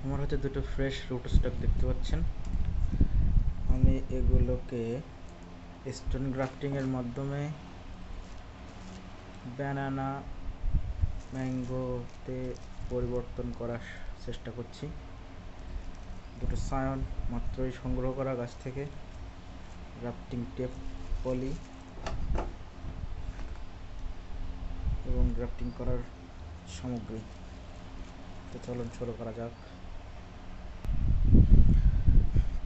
আমার হাতে দুটো ফ্রেশ রুট স্টক দেখতে পাচ্ছেন। আমি এগুলোকে স্টোন গ্রাফটিংয়ের মাধ্যমে ব্যানানা ম্যাঙ্গোতে পরিবর্তন করার চেষ্টা করছি। দুটো সায়ন মাত্রই সংগ্রহ করা গাছ থেকে, গ্রাফটিং টেপ, পলি এবং গ্রাফটিং করার সামগ্রী। তো চলুন শুরু করা যাক।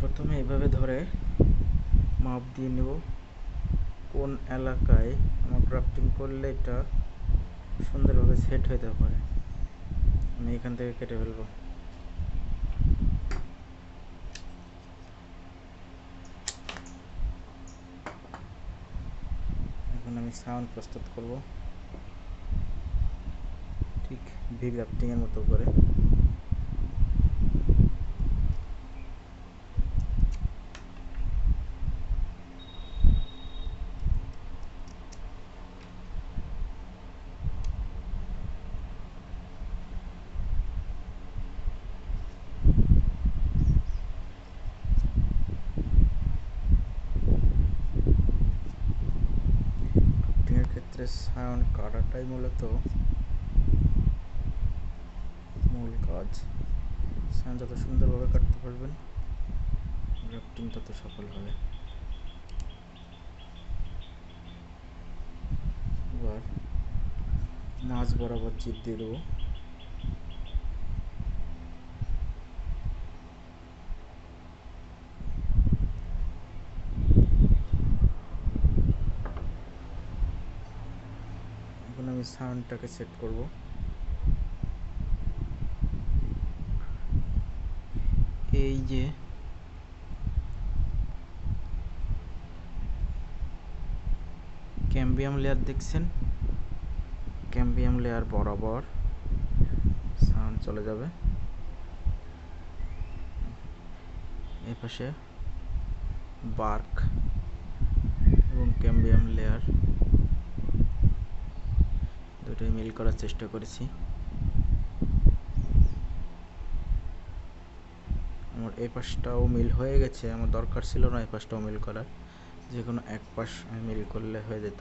প্রথমে এভাবে ধরে মাপ দিয়ে নেব কোন এলাকায় আমার গ্রাফটিং করলে এটা সুন্দরভাবে সেট হতে পারে। আমি এখান থেকে কেটে ফেলবো। এখন আমি সাউন্ড প্রস্তুত করব ঠিক ভি গ্রাফটিংয়ের মতো করে। ক্ষেত্রে সাউন্ড কাটাটাই মূলত মূল কাজ। সাউন্ড যত সুন্দরভাবে কাটতে পারবেন, গ্রাফটিং তত সফল হবে। এবার মাঝ বরাবর চিপ দিয়ে দেবো। এখন আমি সাউন্ডটাকে সেট করব। এই যে ক্যাম্বিয়াম লেয়ার দেখছেন, ক্যাম্বিয়াম লেয়ার বরাবর সাউন্ড চলে যাবে। এই পাশে বার্ক এবং ক্যাম্বিয়াম লেয়ার দুটোই মিল করার চেষ্টা করেছি। আমার এই পাশটাও মিল হয়ে গেছে, আমার দরকার ছিল না এই পাশটাও মিল করার, যে কোনো এক পাশ আমি মিল করলে হয়ে যেত।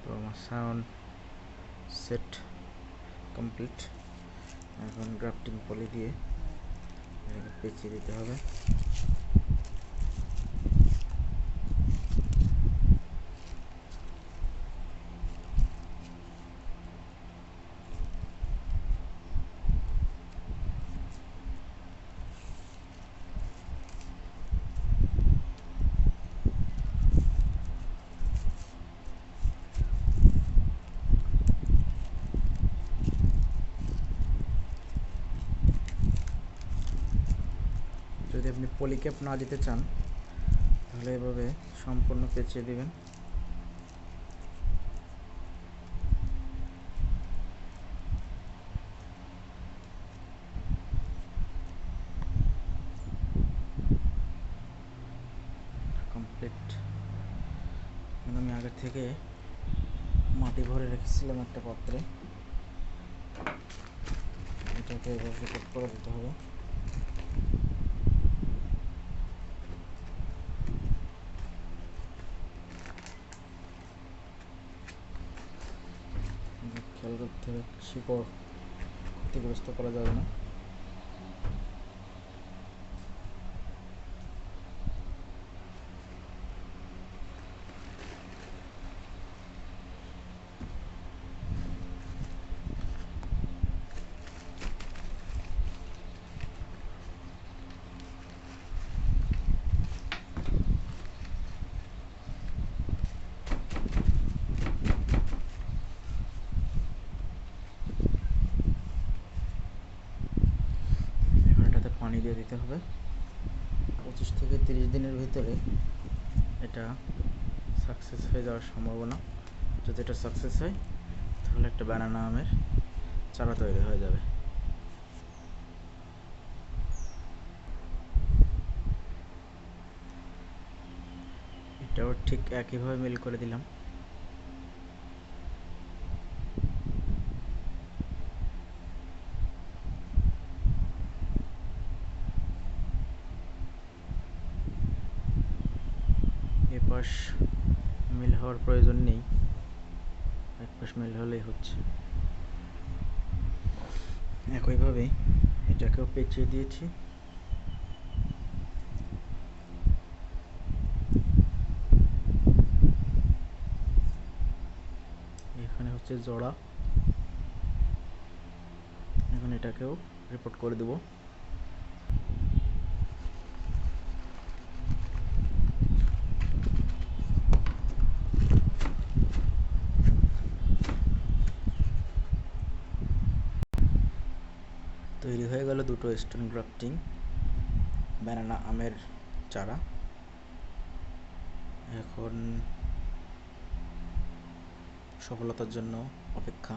তো আমার সাউন্ড সেট কমপ্লিট। এখন গ্রাফটিং পলি দিয়ে পেঁচিয়ে দিতে হবে। যদি আপনি পলিক্যাপ না দিতে চান তাহলে এভাবে সম্পূর্ণ পেঁচিয়ে দিবেন। কমপ্লিট। এখন আমি আগে থেকে মাটি ভরে রেখেছিলাম একটা পাত্রে, এটাকে এভাবে সেট করে দিতে হবে। খেয়াল করতে হবে শিকড় ক্ষতিগ্রস্ত করা যাবে না। পানি দিয়ে দিতে হবে। 25 থেকে 30 দিনের ভিতরে এটা সাকসেস হয়ে যাওয়ার সম্ভাবনা। যদি এটা সাকসেস হয় তাহলে একটা ব্যানানা আমের চারা তৈরি হয়ে যাবে। এটাও ঠিক একইভাবে মিল করে দিলাম। এ পাশ মিল হওয়ার প্রয়োজন নেই, এক পাশ মিল হলেই হচ্ছে। একইভাবে এটাকেও পেঁচিয়ে দিয়েছি। এখানে হচ্ছে জোড়া, এখন এটাকেও রিপোর্ট করে দেব। তৈরি হয়ে গেল দুটো স্টোন গ্রাফটিং ব্যানানা আমের চারা। এখন সফলতার জন্য অপেক্ষা।